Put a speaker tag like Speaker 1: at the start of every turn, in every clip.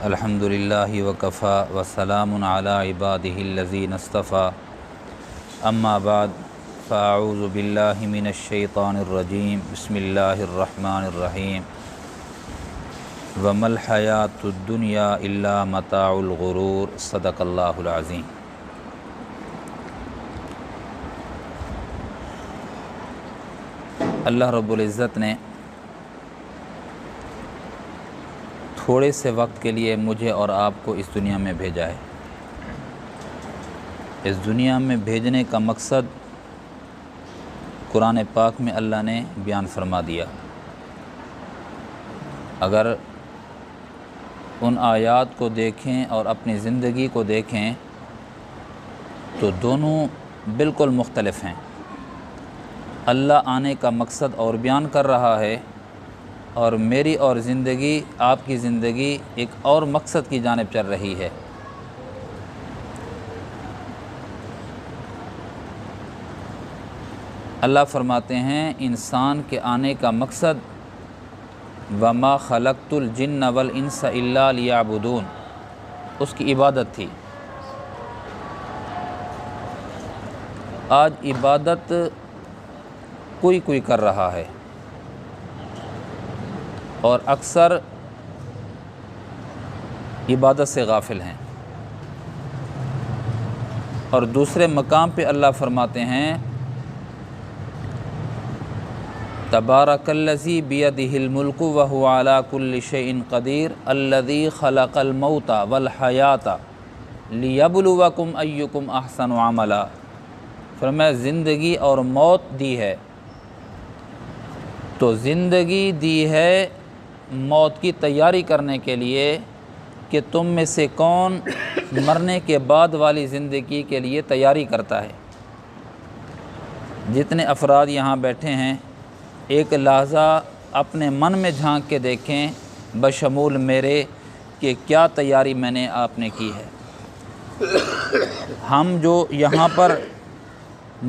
Speaker 1: الحمدللہ وکفا وسلام علی عبادہ الذین اصطفیٰ اما بعد فاعوذ باللہ من الشیطان الرجیم بسم اللہ الرحمن الرحیم وما الحیاۃ الدنیا الا متاع الغرور صدق اللہ العظیم۔ اللہ رب العزت نے تھوڑے سے وقت کے لیے مجھے اور آپ کو اس دنیا میں بھیجا ہے۔ اس دنیا میں بھیجنے کا مقصد قرآن پاک میں اللہ نے بیان فرما دیا۔ اگر ان آیات کو دیکھیں اور اپنی زندگی کو دیکھیں تو دونوں بالکل مختلف ہیں۔ اللہ آنے کا مقصد اور بیان کر رہا ہے، اور میری اور زندگی، آپ کی زندگی ایک اور مقصد کی جانب چل رہی ہے۔ اللہ فرماتے ہیں انسان کے آنے کا مقصد وما خلقت الجن والانس الا لیعبدون، اس کی عبادت تھی۔ آج عبادت کوئی کر رہا ہے، اور اکثر عبادت سے غافل ہیں۔ اور دوسرے مقام پہ اللہ فرماتے ہیں تبارک الذی بیدہ الملک وہو علی کل شیء قدیر الذی خلق الموت والحیات لیبلوکم ایکم احسن عملا۔ فرمایا زندگی اور موت دی ہے، تو زندگی دی ہے موت کی تیاری کرنے کے لیے کہ تم میں سے کون مرنے کے بعد والی زندگی کے لیے تیاری کرتا ہے۔ جتنے افراد یہاں بیٹھے ہیں ایک لحظہ اپنے من میں جھانک کے دیکھیں بشمول میرے کہ کیا تیاری میں نے آپ نے کی ہے۔ ہم جو یہاں پر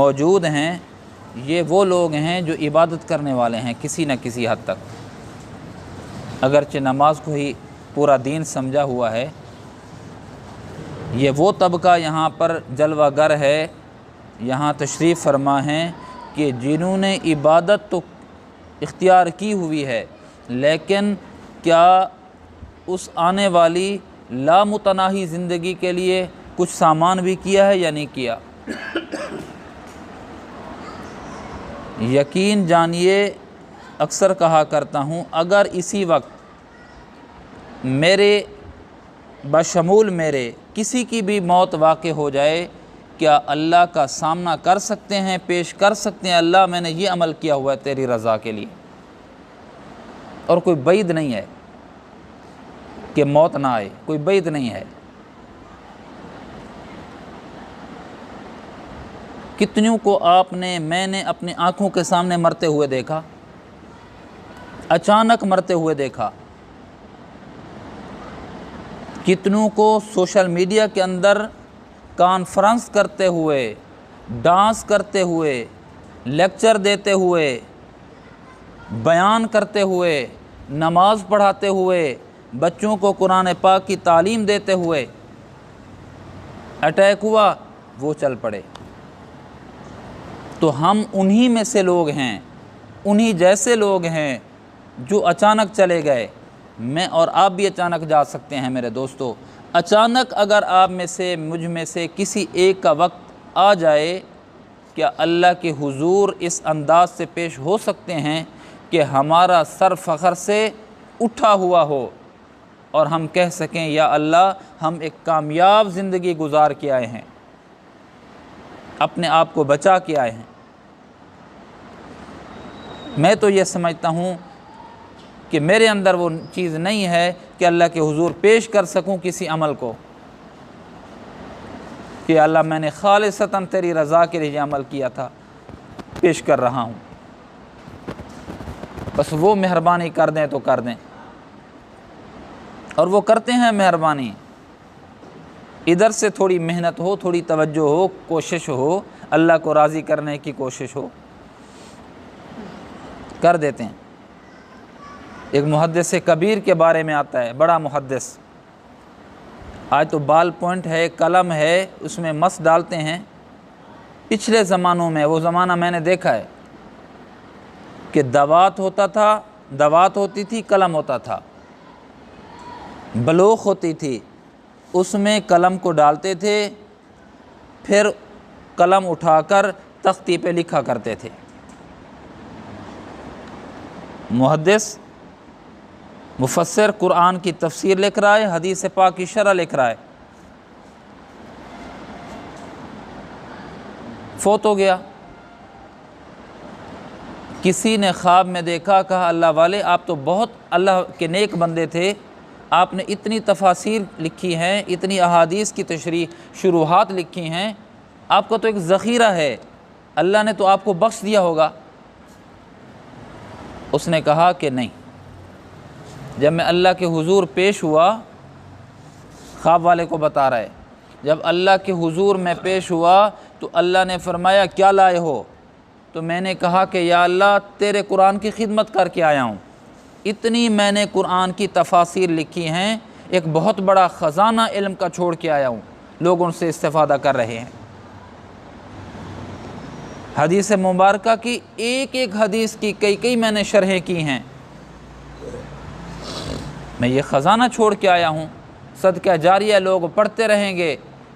Speaker 1: موجود ہیں یہ وہ لوگ ہیں جو عبادت کرنے والے ہیں کسی نہ کسی حد تک، اگرچہ نماز کو ہی پورا دین سمجھا ہوا ہے۔ یہ وہ طبقہ یہاں پر جلوہ گر ہے، یہاں تشریف فرما ہیں کہ جنہوں نے عبادت تو اختیار کی ہوئی ہے، لیکن کیا اس آنے والی لامتناہی زندگی کے لیے کچھ سامان بھی کیا ہے یا نہیں کیا؟ یقین جانیے، اکثر کہا کرتا ہوں اگر اسی وقت میرے بشمول میرے کسی کی بھی موت واقع ہو جائے، کیا اللہ کا سامنا کر سکتے ہیں، پیش کر سکتے ہیں اللہ میں نے یہ عمل کیا ہوا ہے تیری رضا کے لیے؟ اور کوئی بعید نہیں ہے کہ موت نہ آئے، کوئی بعید نہیں ہے۔ کتنوں کو میں نے اپنی آنکھوں کے سامنے مرتے ہوئے دیکھا، اچانک مرتے ہوئے دیکھا۔ کتنوں کو سوشل میڈیا کے اندر کانفرنس کرتے ہوئے، ڈانس کرتے ہوئے، لیکچر دیتے ہوئے، بیان کرتے ہوئے، نماز پڑھاتے ہوئے، بچوں کو قرآن پاک کی تعلیم دیتے ہوئے اٹیک ہوا، وہ چل پڑے۔ تو ہم انہی میں سے لوگ ہیں، انہی جیسے لوگ ہیں جو اچانک چلے گئے۔ میں اور آپ بھی اچانک جا سکتے ہیں میرے دوستو۔ اچانک اگر آپ میں سے، مجھ میں سے کسی ایک کا وقت آ جائے، کیا اللہ کے حضور اس انداز سے پیش ہو سکتے ہیں کہ ہمارا سر فخر سے اٹھا ہوا ہو اور ہم کہہ سکیں یا اللہ ہم ایک کامیاب زندگی گزار کے آئے ہیں، اپنے آپ کو بچا کے آئے ہیں؟ میں تو یہ سمجھتا ہوں کہ میرے اندر وہ چیز نہیں ہے کہ اللہ کے حضور پیش کر سکوں کسی عمل کو کہ اللہ میں نے خالصتاً تیری رضا کے لیے عمل کیا تھا، پیش کر رہا ہوں۔ بس وہ مہربانی کر دیں تو کر دیں، اور وہ کرتے ہیں مہربانی۔ ادھر سے تھوڑی محنت ہو، تھوڑی توجہ ہو، کوشش ہو، اللہ کو راضی کرنے کی کوشش ہو، کر دیتے ہیں۔ ایک محدث کبیر کے بارے میں آتا ہے، بڑا محدث، آج تو بال پوائنٹ ہے، قلم ہے، اس میں مس ڈالتے ہیں۔ پچھلے زمانوں میں، وہ زمانہ میں نے دیکھا ہے کہ دوات ہوتا تھا، دوات ہوتی تھی، قلم ہوتا تھا، بلوخ ہوتی تھی، اس میں قلم کو ڈالتے تھے، پھر قلم اٹھا کر تختی پہ لکھا کرتے تھے۔ محدث مفسر قرآن کی تفسیر لکھ رہا ہے، حدیث پاک کی شرح لکھ رہا ہے، فوت ہو گیا۔ کسی نے خواب میں دیکھا، کہا اللہ والے آپ تو بہت اللہ کے نیک بندے تھے، آپ نے اتنی تفاسیر لکھی ہیں، اتنی احادیث کی تشریح شروحات لکھی ہیں، آپ کا تو ایک ذخیرہ ہے، اللہ نے تو آپ کو بخش دیا ہوگا۔ اس نے کہا کہ نہیں، جب میں اللہ کے حضور پیش ہوا، خواب والے کو بتا رہا ہے، جب اللہ کے حضور میں پیش ہوا تو اللہ نے فرمایا کیا لائے ہو؟ تو میں نے کہا کہ یا اللہ تیرے قرآن کی خدمت کر کے آیا ہوں، اتنی میں نے قرآن کی تفاسیر لکھی ہیں، ایک بہت بڑا خزانہ علم کا چھوڑ کے آیا ہوں، لوگ ان سے استفادہ کر رہے ہیں۔ حدیث مبارکہ کی ایک ایک حدیث کی کئی میں نے شرحیں کی ہیں، میں یہ خزانہ چھوڑ کے آیا ہوں، صدقہ جاریہ لوگ پڑھتے رہیں گے،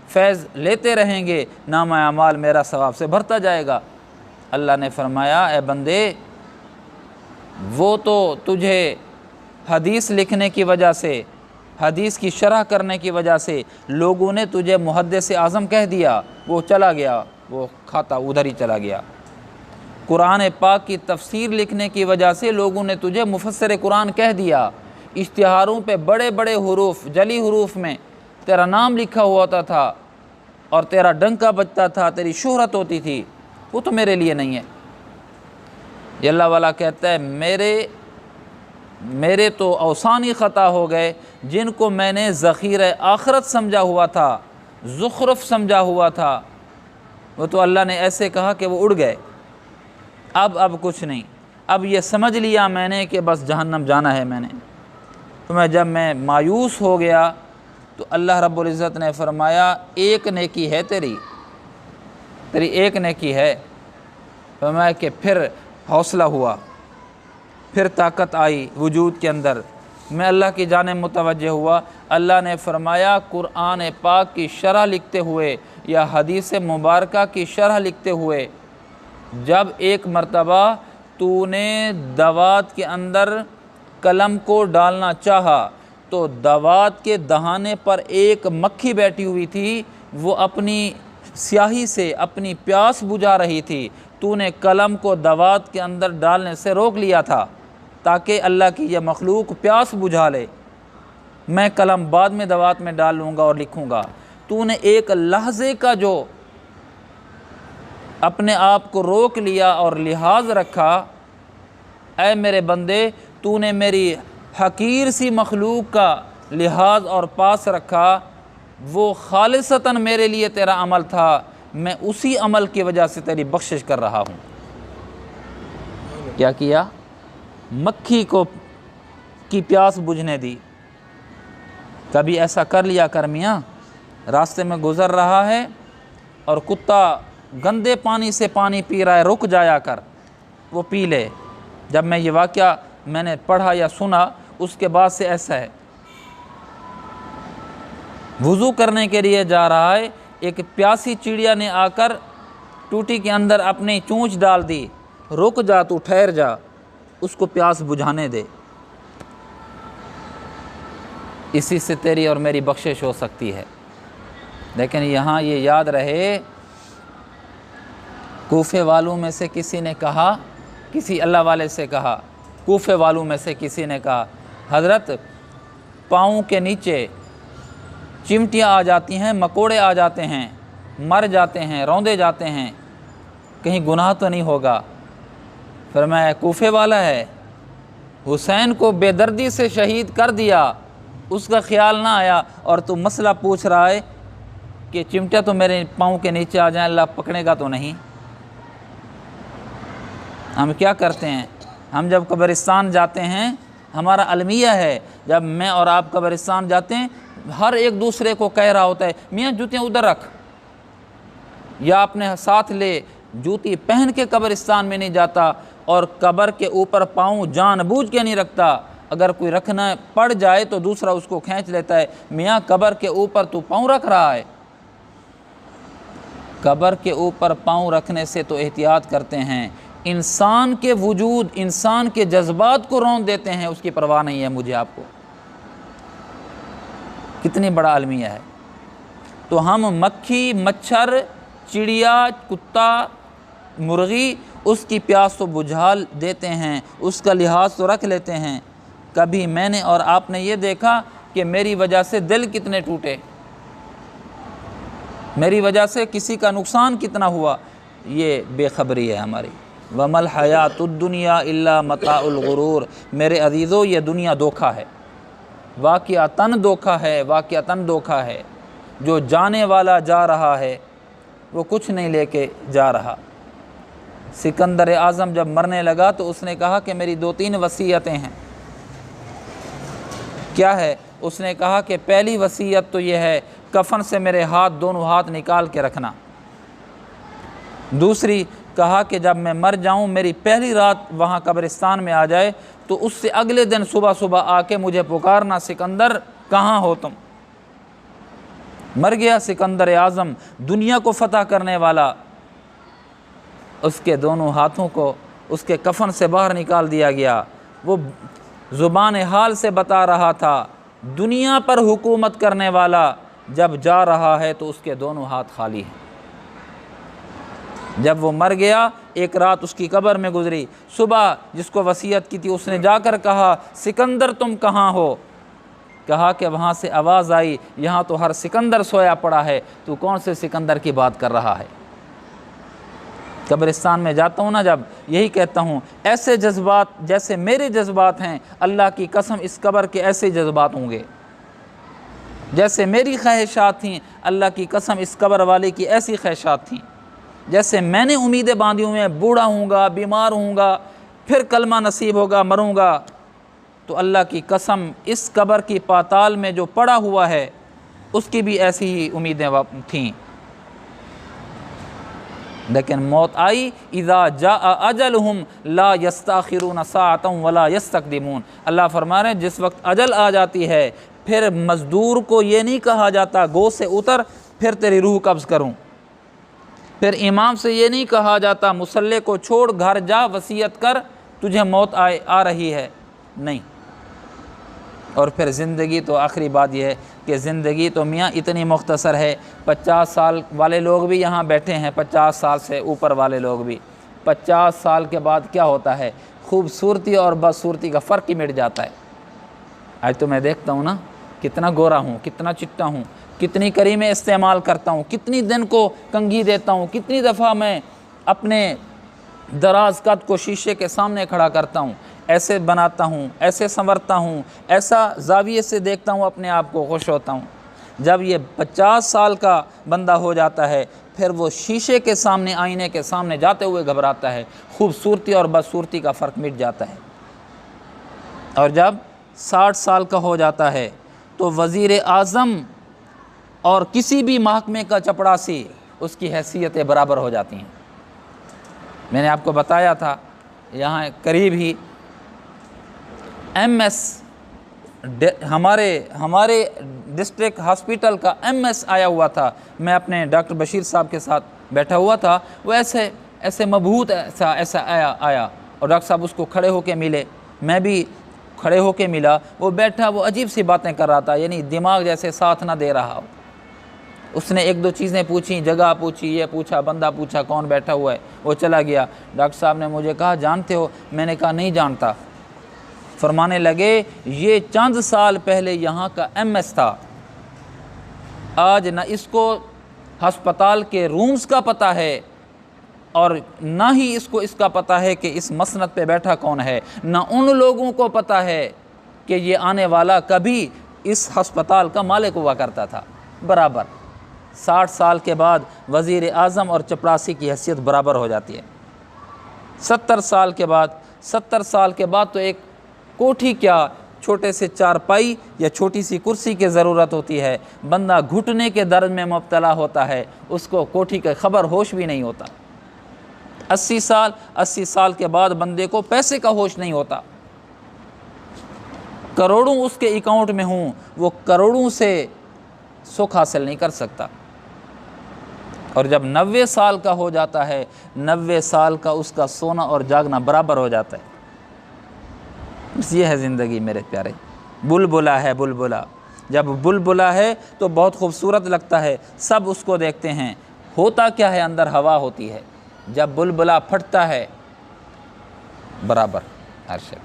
Speaker 1: فیض لیتے رہیں گے، نامہ اعمال میرا ثواب سے بھرتا جائے گا۔ اللہ نے فرمایا اے بندے، وہ تو تجھے حدیث لکھنے کی وجہ سے، حدیث کی شرح کرنے کی وجہ سے لوگوں نے تجھے محدث اعظم کہہ دیا، وہ چلا گیا، وہ کھاتا ادھر ہی چلا گیا۔ قرآن پاک کی تفسیر لکھنے کی وجہ سے لوگوں نے تجھے مفسر قرآن کہہ دیا، اشتہاروں پہ بڑے بڑے حروف، جلی حروف میں تیرا نام لکھا ہوتا تھا اور تیرا ڈنکا بجتا تھا، تیری شہرت ہوتی تھی، وہ تو میرے لیے نہیں ہے۔ یہ اللہ والا کہتا ہے میرے تو اوسانی خطا ہو گئے، جن کو میں نے ذخیرہ آخرت سمجھا ہوا تھا، زخرف سمجھا ہوا تھا، وہ تو اللہ نے ایسے کہا کہ وہ اڑ گئے۔ اب کچھ نہیں، اب یہ سمجھ لیا میں نے کہ بس جہنم جانا ہے میں نے۔ تو جب میں مایوس ہو گیا تو اللہ رب العزت نے فرمایا ایک نیکی ہے تیری ایک نیکی ہے۔ فرمایا کہ پھر حوصلہ ہوا، پھر طاقت آئی وجود کے اندر، میں اللہ کی جانب متوجہ ہوا۔ اللہ نے فرمایا قرآن پاک کی شرح لکھتے ہوئے یا حدیث مبارکہ کی شرح لکھتے ہوئے، جب ایک مرتبہ تو نے دوات کے اندر قلم کو ڈالنا چاہا تو دوات کے دہانے پر ایک مکھی بیٹھی ہوئی تھی، وہ اپنی سیاہی سے اپنی پیاس بجھا رہی تھی، تو نے قلم کو دوات کے اندر ڈالنے سے روک لیا تھا تاکہ اللہ کی یہ مخلوق پیاس بجھا لے۔ میں قلم بعد میں دوات میں ڈال لوں گا اور لکھوں گا، تو نے ایک لحظے کا جو اپنے آپ کو روک لیا اور لحاظ رکھا، اے میرے بندے تو نے میری حقیر سی مخلوق کا لحاظ اور پاس رکھا، وہ خالصتاً میرے لیے تیرا عمل تھا، میں اسی عمل کی وجہ سے تیری بخشش کر رہا ہوں۔ کیا کیا؟ مکھی کی پیاس بجھنے دی۔ کبھی ایسا کر لیا کر میاں، راستے میں گزر رہا ہے اور کتا گندے پانی سے پانی پی رہا ہے، رک جایا کر، وہ پی لے۔ جب میں یہ واقعہ میں نے پڑھا یا سنا، اس کے بعد سے ایسا ہے، وضو کرنے کے لیے جا رہا ہے، ایک پیاسی چڑیا نے آ کر ٹوٹی کے اندر اپنی چونچ ڈال دی، رک جا، تو ٹھہر جا، اس کو پیاس بجھانے دے، اسی سے تیری اور میری بخشش ہو سکتی ہے۔ لیکن یہاں یہ یاد رہے، کوفے والوں میں سے کسی نے کہا، کسی اللہ والے سے کہا، کوفے والوں میں سے کسی نے کہا حضرت پاؤں کے نیچے چمٹیاں آ جاتی ہیں، مکوڑے آ جاتے ہیں، مر جاتے ہیں، روندے جاتے ہیں، کہیں گناہ تو نہیں ہوگا؟ فرمایا کوفے والا ہے، حسین کو بے دردی سے شہید کر دیا، اس کا خیال نہ آیا، اور تو مسئلہ پوچھ رہا ہے کہ چمٹیاں تو میرے پاؤں کے نیچے آ جائیں، اللہ پکڑے گا تو نہیں؟ ہم کیا کرتے ہیں؟ ہم جب قبرستان جاتے ہیں ہمارا المیہ ہے، جب میں اور آپ قبرستان جاتے ہیں ہر ایک دوسرے کو کہہ رہا ہوتا ہے میاں جوتیاں ادھر رکھ، یا اپنے ساتھ لے، جوتی پہن کے قبرستان میں نہیں جاتا، اور قبر کے اوپر پاؤں جان بوجھ کے نہیں رکھتا، اگر کوئی رکھنا پڑ جائے تو دوسرا اس کو کھینچ لیتا ہے، میاں قبر کے اوپر تو پاؤں رکھ رہا ہے۔ قبر کے اوپر پاؤں رکھنے سے تو احتیاط کرتے ہیں، انسان کے وجود، انسان کے جذبات کو رون دیتے ہیں، اس کی پرواہ نہیں ہے مجھے آپ کو۔ کتنی بڑا المیہ ہے۔ تو ہم مکھی، مچھر، چڑیا، کتا، مرغی، اس کی پیاس تو بجھا دیتے ہیں، اس کا لحاظ تو رکھ لیتے ہیں۔ کبھی میں نے اور آپ نے یہ دیکھا کہ میری وجہ سے دل کتنے ٹوٹے، میری وجہ سے کسی کا نقصان کتنا ہوا؟ یہ بے خبری ہے ہماری۔ وَمَا الْحَيَاةُ الدُّنْيَا إِلَّا مَتَاعُ الْغُرُورِ، میرے عزیزو یہ دنیا دھوکہ ہے، واقعتاً دھوکہ ہے، واقعتاً دھوکہ ہے۔ جو جانے والا جا رہا ہے وہ کچھ نہیں لے کے جا رہا۔ سکندر اعظم جب مرنے لگا تو اس نے کہا کہ میری 2-3 وصیتیں ہیں۔ کیا ہے؟ اس نے کہا کہ پہلی وصیت تو یہ ہے کفن سے میرے ہاتھ، دونوں ہاتھ نکال کے رکھنا۔ دوسری کہا کہ جب میں مر جاؤں میری پہلی رات وہاں قبرستان میں آ جائے تو اس سے اگلے دن صبح صبح آ کے مجھے پکارنا، سکندر کہاں ہو تم؟ مر گیا سکندر اعظم، دنیا کو فتح کرنے والا، اس کے دونوں ہاتھوں کو اس کے کفن سے باہر نکال دیا گیا۔ وہ زبان حال سے بتا رہا تھا دنیا پر حکومت کرنے والا جب جا رہا ہے تو اس کے دونوں ہاتھ خالی ہیں۔ جب وہ مر گیا ایک رات اس کی قبر میں گزری، صبح جس کو وصیت کی تھی اس نے جا کر کہا سکندر تم کہاں ہو؟ کہا کہ وہاں سے آواز آئی یہاں تو ہر سکندر سویا پڑا ہے، تو کون سے سکندر کی بات کر رہا ہے؟ قبرستان میں جاتا ہوں نا جب، یہی کہتا ہوں ایسے جذبات جیسے میرے جذبات ہیں، اللہ کی قسم اس قبر کے ایسے جذبات ہوں گے، جیسے میری خواہشات تھیں اللہ کی قسم اس قبر والے کی ایسی خواہشات تھیں، جیسے میں نے امیدیں باندھی ہوئے ہیں بوڑھا ہوں گا، بیمار ہوں گا، پھر کلمہ نصیب ہوگا، مروں گا، تو اللہ کی قسم اس قبر کی پاتال میں جو پڑا ہوا ہے اس کی بھی ایسی ہی امیدیں تھیں۔ لیکن موت آئی، اذا جاء اجلہم لا یستاخرون ساعۃ ولا یستقدمون، اللہ فرما رہے ہیں جس وقت اجل آ جاتی ہے پھر مزدور کو یہ نہیں کہا جاتا گو سے اتر پھر تیری روح قبض کروں، پھر امام سے یہ نہیں کہا جاتا مصلی کو چھوڑ گھر جا وصیت کر تجھے موت آ رہی ہے، نہیں۔ اور پھر زندگی تو آخری بات یہ ہے کہ زندگی تو میاں اتنی مختصر ہے، 50 سال والے لوگ بھی یہاں بیٹھے ہیں، 50 سال سے اوپر والے لوگ بھی، 50 سال کے بعد کیا ہوتا ہے؟ خوبصورتی اور بدصورتی کا فرق ہی مٹ جاتا ہے۔ آج تو میں دیکھتا ہوں نا کتنا گورا ہوں، کتنا چٹا ہوں، کتنی کریمیں استعمال کرتا ہوں، کتنی دن کو کنگھی دیتا ہوں، کتنی دفعہ میں اپنے دراز قد کو شیشے کے سامنے کھڑا کرتا ہوں، ایسے بناتا ہوں، ایسے سنورتا ہوں، ایسا زاویے سے دیکھتا ہوں اپنے آپ کو، خوش ہوتا ہوں۔ جب یہ 50 سال کا بندہ ہو جاتا ہے پھر وہ شیشے کے سامنے، آئینے کے سامنے جاتے ہوئے گھبراتا ہے، خوبصورتی اور بدصورتی کا فرق مٹ جاتا ہے۔ اور جب 60 سال کا ہو جاتا ہے تو وزیر اعظم اور کسی بھی محکمے کا چپڑاسی اس کی حیثیتیں برابر ہو جاتی ہیں۔ میں نے آپ کو بتایا تھا یہاں قریب ہی ایم ایس ہمارے ڈسٹرکٹ ہاسپٹل کا ایم ایس آیا ہوا تھا، میں اپنے ڈاکٹر بشیر صاحب کے ساتھ بیٹھا ہوا تھا، وہ ایسے مبہوت ایسا آیا اور ڈاکٹر صاحب اس کو کھڑے ہو کے ملے، میں بھی کھڑے ہو کے ملا، وہ بیٹھا وہ عجیب سی باتیں کر رہا تھا، یعنی دماغ جیسے ساتھ نہ دے رہا ہو۔ اس نے 1-2 چیزیں پوچھیں، جگہ پوچھی، یہ پوچھا، بندہ پوچھا کون بیٹھا ہوا ہے، وہ چلا گیا۔ ڈاکٹر صاحب نے مجھے کہا جانتے ہو؟ میں نے کہا نہیں جانتا۔ فرمانے لگے یہ چند سال پہلے یہاں کا ایم ایس تھا، آج نہ اس کو ہسپتال کے رومز کا پتہ ہے اور نہ ہی اس کو اس کا پتہ ہے کہ اس مسند پہ بیٹھا کون ہے، نہ ان لوگوں کو پتہ ہے کہ یہ آنے والا کبھی اس ہسپتال کا مالک ہوا کرتا تھا۔ برابر 60 سال کے بعد وزیر اعظم اور چپڑاسی کی حیثیت برابر ہو جاتی ہے۔ 70 سال کے بعد تو ایک کوٹھی کیا، چھوٹے سے چارپائی یا چھوٹی سی کرسی کی ضرورت ہوتی ہے، بندہ گھٹنے کے درد میں مبتلا ہوتا ہے، اس کو کوٹھی کا خبر ہوش بھی نہیں ہوتا۔ 80 سال کے بعد بندے کو پیسے کا ہوش نہیں ہوتا، کروڑوں اس کے اکاؤنٹ میں ہوں، وہ کروڑوں سے سکھ حاصل نہیں کر سکتا۔ اور جب 90 سال کا ہو جاتا ہے، 90 سال کا اس کا سونا اور جاگنا برابر ہو جاتا ہے۔ بس یہ ہے زندگی میرے پیارے، بلبلا ہے بلبلا۔ جب بلبلا ہے تو بہت خوبصورت لگتا ہے، سب اس کو دیکھتے ہیں، ہوتا کیا ہے اندر ہوا ہوتی ہے، جب بلبلا پھٹتا ہے برابر ہر شے۔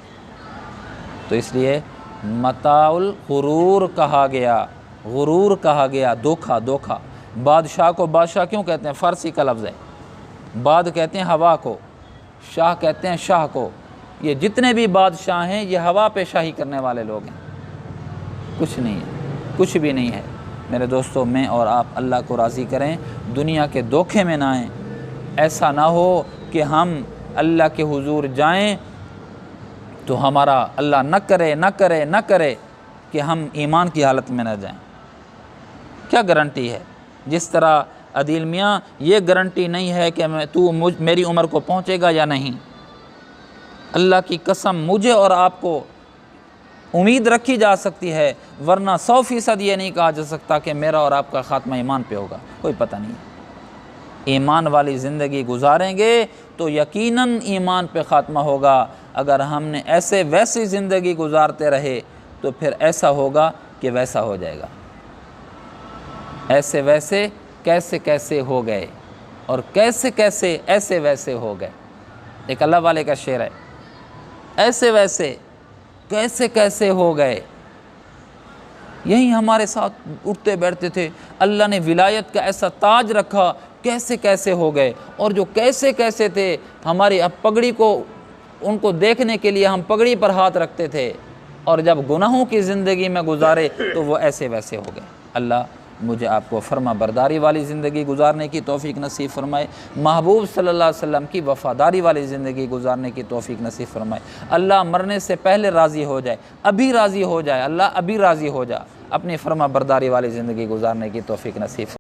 Speaker 1: تو اس لیے متاع الغرور کہا گیا، غرور کہا گیا، دھوکا۔ بادشاہ کو بادشاہ کیوں کہتے ہیں؟ فارسی کا لفظ ہے، باد کہتے ہیں ہوا کو، شاہ کہتے ہیں شاہ کو۔ یہ جتنے بھی بادشاہ ہیں یہ ہوا پہ شاہی کرنے والے لوگ ہیں، کچھ نہیں ہے، کچھ بھی نہیں ہے۔ میرے دوستو، میں اور آپ اللہ کو راضی کریں، دنیا کے دھوکے میں نہ آئیں۔ ایسا نہ ہو کہ ہم اللہ کے حضور جائیں تو ہمارا اللہ نہ کرے کہ ہم ایمان کی حالت میں نہ جائیں۔ کیا گارنٹی ہے؟ جس طرح عدیل میاں یہ گارنٹی نہیں ہے کہ میری عمر کو پہنچے گا یا نہیں۔ اللہ کی قسم، مجھے اور آپ کو امید رکھی جا سکتی ہے، ورنہ 100% یہ نہیں کہا جا سکتا کہ میرا اور آپ کا خاتمہ ایمان پہ ہوگا، کوئی پتہ نہیں۔ ایمان والی زندگی گزاریں گے تو یقیناً ایمان پہ خاتمہ ہوگا۔ اگر ہم نے ایسے ویسی زندگی گزارتے رہے تو پھر ایسا ہوگا کہ ویسا ہو جائے گا۔ ایسے ویسے کیسے ہو گئے، اور کیسے ایسے ویسے ہو گئے۔ ایک اللہ والے کا شعر ہے، ایسے ویسے کیسے ہو گئے۔ یہی ہمارے ساتھ اٹھتے بیٹھتے تھے، اللہ نے ولایت کا ایسا تاج رکھا، کیسے ہو گئے۔ اور جو کیسے تھے، ہماری اب پگڑی کو، ان کو دیکھنے کے لیے ہم پگڑی پر ہاتھ رکھتے تھے، اور جب گناہوں کی زندگی میں گزارے تو وہ ایسے ویسے ہو گئے۔ اللہ مجھے آپ کو فرما برداری والی زندگی گزارنے کی توفیق نصیب فرمائے، محبوب صلی اللہ علیہ وسلم کی وفاداری والی زندگی گزارنے کی توفیق نصیب فرمائے۔ اللہ مرنے سے پہلے راضی ہو جائے، ابھی راضی ہو جائے، اللہ ابھی راضی ہو جا، اپنی فرما برداری والی زندگی گزارنے کی توفیق نصیب فرمائے۔